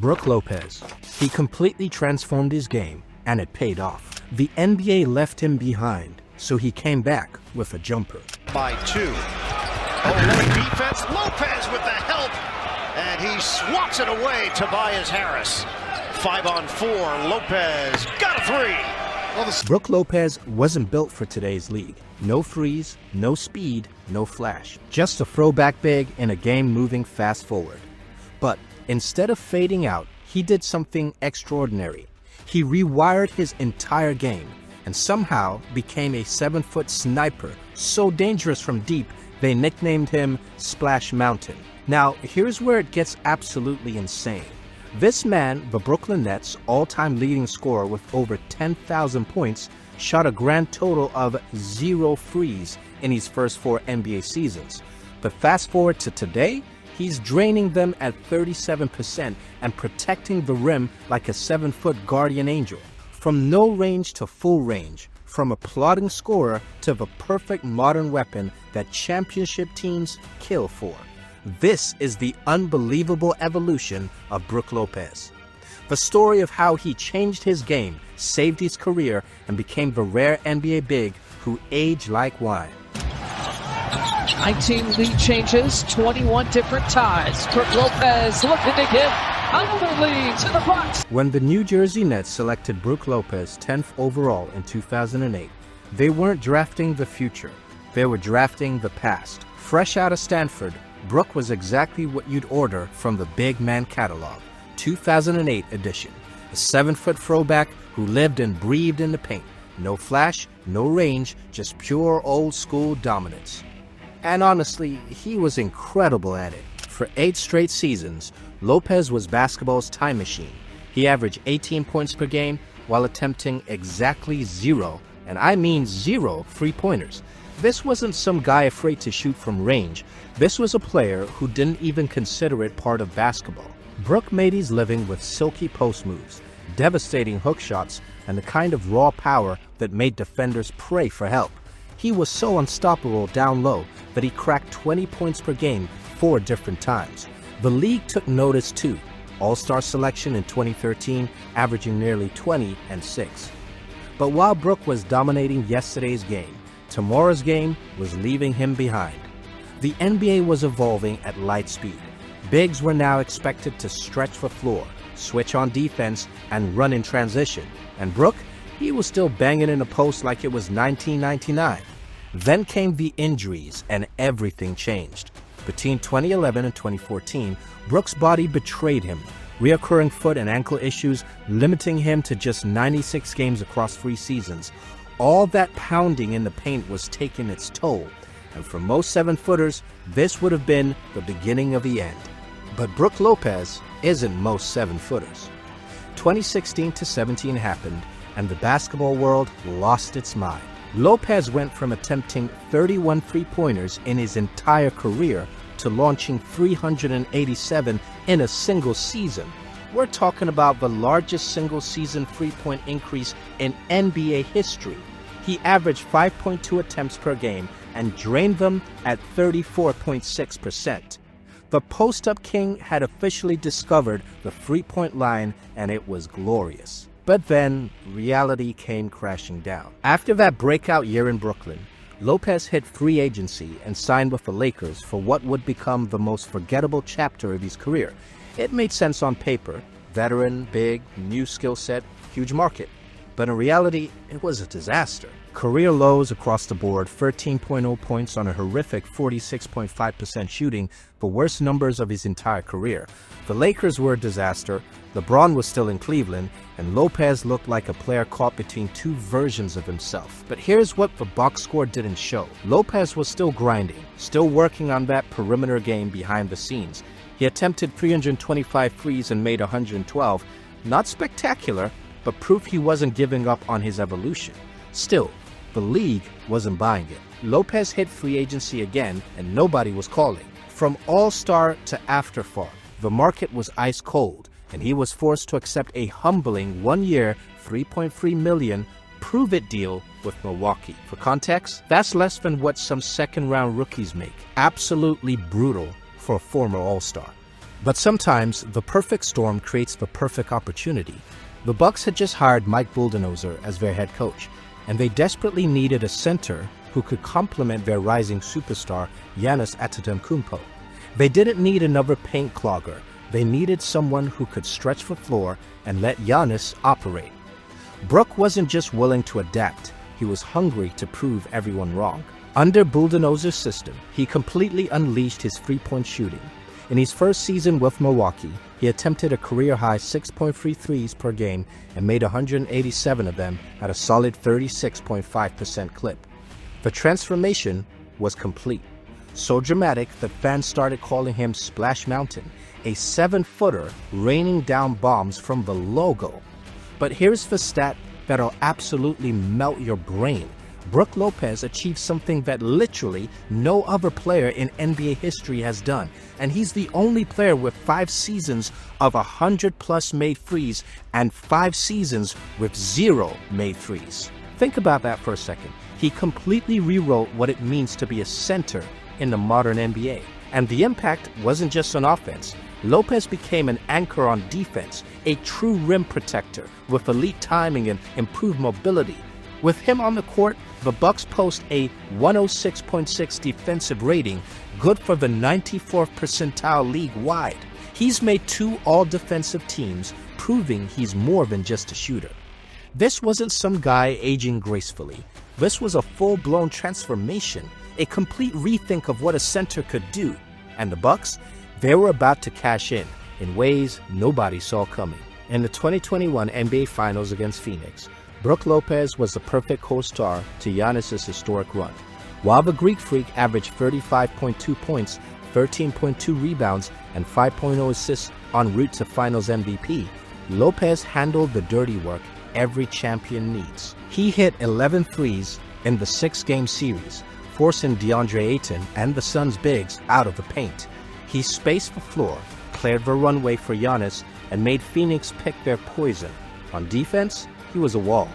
Brook Lopez. He completely transformed his game, and it paid off. The NBA left him behind, so he came back with a jumper. By 2. Oh, defense. Lopez with the help, and he swats it away. Tobias Harris. 5-on-4. Lopez got a 3. Brook Lopez wasn't built for today's league. No freeze, no speed, no flash. Just a throwback big in a game moving fast forward. But instead of fading out, he did something extraordinary. He rewired his entire game and somehow became a 7-foot sniper, so dangerous from deep they nicknamed him Splash Mountain. Now, here's where it gets absolutely insane. This man, the Brooklyn Nets' all-time leading scorer with over 10,000 points, shot a grand total of 0 threes in his first 4 NBA seasons. But fast forward to today, he's draining them at 37% and protecting the rim like a 7-foot guardian angel. From no range to full range, from a plodding scorer to the perfect modern weapon that championship teams kill for. This is the unbelievable evolution of Brook Lopez. The story of how he changed his game, saved his career, and became the rare NBA big who aged like wine. 19 lead changes, 21 different ties. Brook Lopez looking to get another lead to the Bucks. When the New Jersey Nets selected Brook Lopez 10th overall in 2008, they weren't drafting the future, they were drafting the past. Fresh out of Stanford, Brook was exactly what you'd order from the Big Man catalog, 2008 edition. A 7-foot throwback who lived and breathed in the paint. No flash, no range, just pure old school dominance. And honestly, he was incredible at it. For 8 straight seasons, Lopez was basketball's time machine. He averaged 18 points per game while attempting exactly 0, and I mean 0, three-pointers. This wasn't some guy afraid to shoot from range. This was a player who didn't even consider it part of basketball. Brook made his living with silky post moves, devastating hook shots, and the kind of raw power that made defenders pray for help. He was so unstoppable down low that he cracked 20 points per game 4 different times. The league took notice too. All-Star selection in 2013, averaging nearly 20 and 6. But while Brook was dominating yesterday's game, tomorrow's game was leaving him behind. The NBA was evolving at light speed. Bigs were now expected to stretch the floor, switch on defense, and run in transition. And Brook, he was still banging in the post like it was 1999. Then came the injuries, and everything changed. Between 2011 and 2014, Brook's body betrayed him. Reoccurring foot and ankle issues limiting him to just 96 games across 3 seasons. All that pounding in the paint was taking its toll, and for most 7-footers, this would have been the beginning of the end. But Brook Lopez isn't most 7-footers. 2016-17 happened, and the basketball world lost its mind. Lopez went from attempting 31 three-pointers in his entire career to launching 387 in a single season. We're talking about the largest single-season three-point increase in NBA history. He averaged 5.2 attempts per game and drained them at 34.6%. The post-up king had officially discovered the three-point line, and it was glorious. But then, reality came crashing down. After that breakout year in Brooklyn, Lopez hit free agency and signed with the Lakers for what would become the most forgettable chapter of his career. It made sense on paper. Veteran, big, new skill set, huge market. But in reality, it was a disaster. Career lows across the board, 13.0 points on a horrific 46.5% shooting, the worst numbers of his entire career. The Lakers were a disaster, LeBron was still in Cleveland, and Lopez looked like a player caught between 2 versions of himself. But here's what the box score didn't show. Lopez was still grinding, still working on that perimeter game behind the scenes. He attempted 325 threes and made 112. Not spectacular, but proof he wasn't giving up on his evolution. Still, the league wasn't buying it. Lopez hit free agency again, and nobody was calling. From all-star to afterthought, the market was ice cold, and he was forced to accept a humbling 1-year, $3.3 million prove-it deal with Milwaukee. For context, that's less than what some second-round rookies make. Absolutely brutal for a former all-star. But sometimes the perfect storm creates the perfect opportunity. The Bucks had just hired Mike Budenholzer as their head coach, and they desperately needed a center who could complement their rising superstar Giannis Antetokounmpo. They didn't need another paint clogger. They needed someone who could stretch the floor and let Giannis operate. Brook wasn't just willing to adapt, he was hungry to prove everyone wrong. Under Budenholzer's system, he completely unleashed his three-point shooting. In his first season with Milwaukee, he attempted a career-high 6.3 threes per game and made 187 of them at a solid 36.5% clip. The transformation was complete. So dramatic that fans started calling him Splash Mountain, a 7-footer raining down bombs from the logo. But here's the stat that'll absolutely melt your brain. Brook Lopez achieved something that literally no other player in NBA history has done, and he's the only player with 5 seasons of 100+ made threes and 5 seasons with 0 made threes. Think about that for a second. He completely rewrote what it means to be a center in the modern NBA, and the impact wasn't just on offense. Lopez became an anchor on defense, a true rim protector with elite timing and improved mobility. With him on the court, the Bucks post a 106.6 defensive rating, good for the 94th percentile league-wide. He's made 2 all-defensive teams, proving he's more than just a shooter. This wasn't some guy aging gracefully. This was a full-blown transformation, a complete rethink of what a center could do. And the Bucks? They were about to cash in ways nobody saw coming. In the 2021 NBA Finals against Phoenix, Brook Lopez was the perfect co-star to Giannis' historic run. While the Greek Freak averaged 35.2 points, 13.2 rebounds, and 5.0 assists en route to Finals MVP, Lopez handled the dirty work every champion needs. He hit 11 threes in the 6-game series, forcing DeAndre Ayton and the Suns' bigs out of the paint. He spaced the floor, cleared the runway for Giannis, and made Phoenix pick their poison. On defense, he was a wall.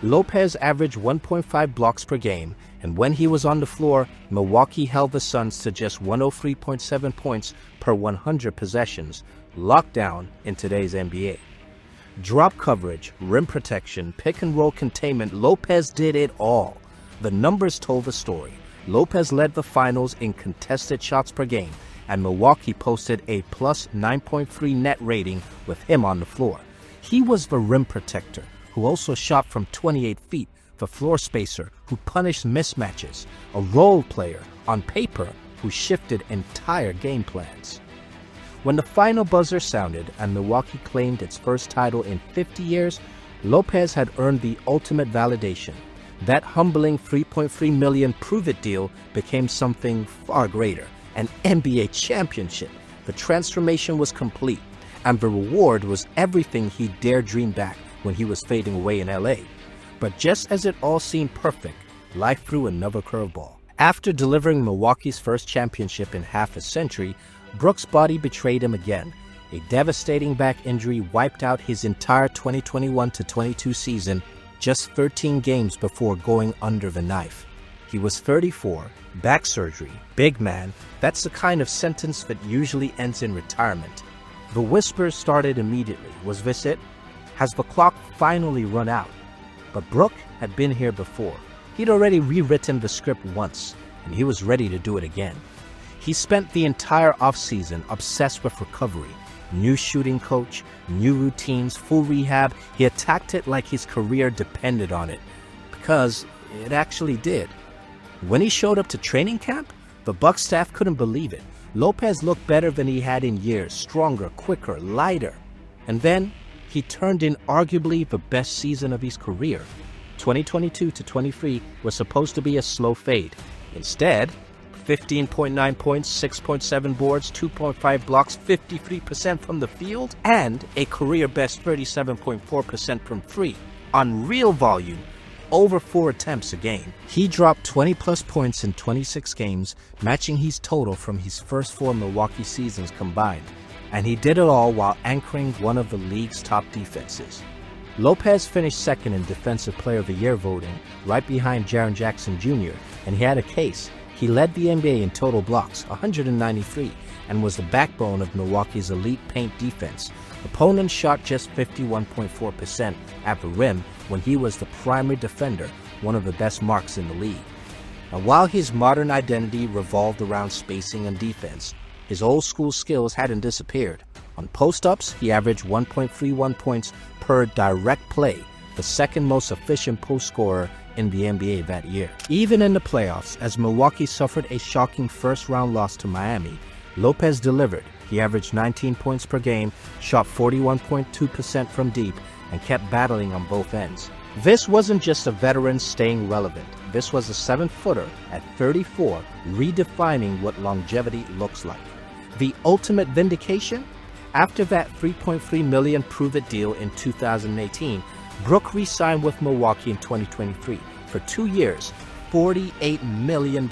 Lopez averaged 1.5 blocks per game, and when he was on the floor, Milwaukee held the Suns to just 103.7 points per 100 possessions, locked down in today's NBA. Drop coverage, rim protection, pick-and-roll containment, Lopez did it all. The numbers told the story. Lopez led the finals in contested shots per game, and Milwaukee posted a plus 9.3 net rating with him on the floor. He was the rim protector, who also shot from 28 feet, the floor spacer who punished mismatches, a role player, on paper, who shifted entire game plans. When the final buzzer sounded and Milwaukee claimed its first title in 50 years, Lopez had earned the ultimate validation. That humbling $3.3 million prove-it deal became something far greater, an NBA championship. The transformation was complete, and the reward was everything he dared dream back when he was fading away in LA. But just as it all seemed perfect, life threw another curveball. After delivering Milwaukee's first championship in half a century, Brook's body betrayed him again. A devastating back injury wiped out his entire 2021-22 season, just 13 games before going under the knife. He was 34, back surgery, big man. That's the kind of sentence that usually ends in retirement. The whispers started immediately. Was this it? Has the clock finally run out? But Brook had been here before. He'd already rewritten the script once, and he was ready to do it again. He spent the entire offseason obsessed with recovery. New shooting coach, new routines, full rehab. He attacked it like his career depended on it, because it actually did. When he showed up to training camp, the Bucks staff couldn't believe it. Lopez looked better than he had in years, stronger, quicker, lighter. And then he turned in arguably the best season of his career. 2022-23 was supposed to be a slow fade. Instead, 15.9 points, 6.7 boards, 2.5 blocks, 53% from the field, and a career-best 37.4% from three. On real volume, over 4 attempts a game. He dropped 20-plus points in 26 games, matching his total from his first 4 Milwaukee seasons combined. And he did it all while anchoring one of the league's top defenses. Lopez finished second in Defensive Player of the Year voting, right behind Jaren Jackson Jr., and he had a case. He led the NBA in total blocks, 193, and was the backbone of Milwaukee's elite paint defense. Opponents shot just 51.4% at the rim when he was the primary defender, one of the best marks in the league. Now, while his modern identity revolved around spacing and defense, his old-school skills hadn't disappeared. On post-ups, he averaged 1.31 points per direct play, the second most efficient post scorer in the NBA that year. Even in the playoffs, as Milwaukee suffered a shocking first-round loss to Miami, Lopez delivered. He averaged 19 points per game, shot 41.2% from deep, and kept battling on both ends. This wasn't just a veteran staying relevant. This was a 7-footer at 34, redefining what longevity looks like. The ultimate vindication? After that $3.3 million prove-it deal in 2018, Brook re-signed with Milwaukee in 2023 for 2 years, $48 million,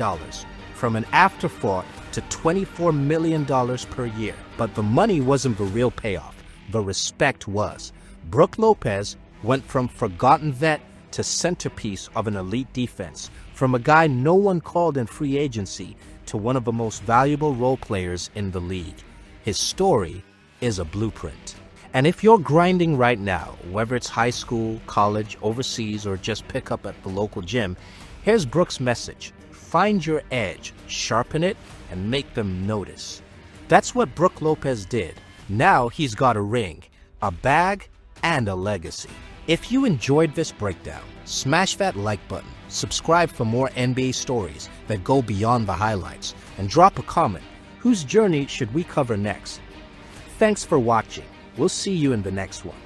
from an afterthought to $24 million per year. But the money wasn't the real payoff. The respect was. Brook Lopez went from forgotten vet to centerpiece of an elite defense, from a guy no one called in free agency to one of the most valuable role players in the league. His story is a blueprint. And if you're grinding right now, whether it's high school, college, overseas, or just pick up at the local gym, here's Brook's message. Find your edge, sharpen it, and make them notice. That's what Brook Lopez did. Now he's got a ring, a bag, and a legacy. If you enjoyed this breakdown, smash that like button, subscribe for more NBA stories that go beyond the highlights, and drop a comment. Whose journey should we cover next? Thanks for watching. We'll see you in the next one.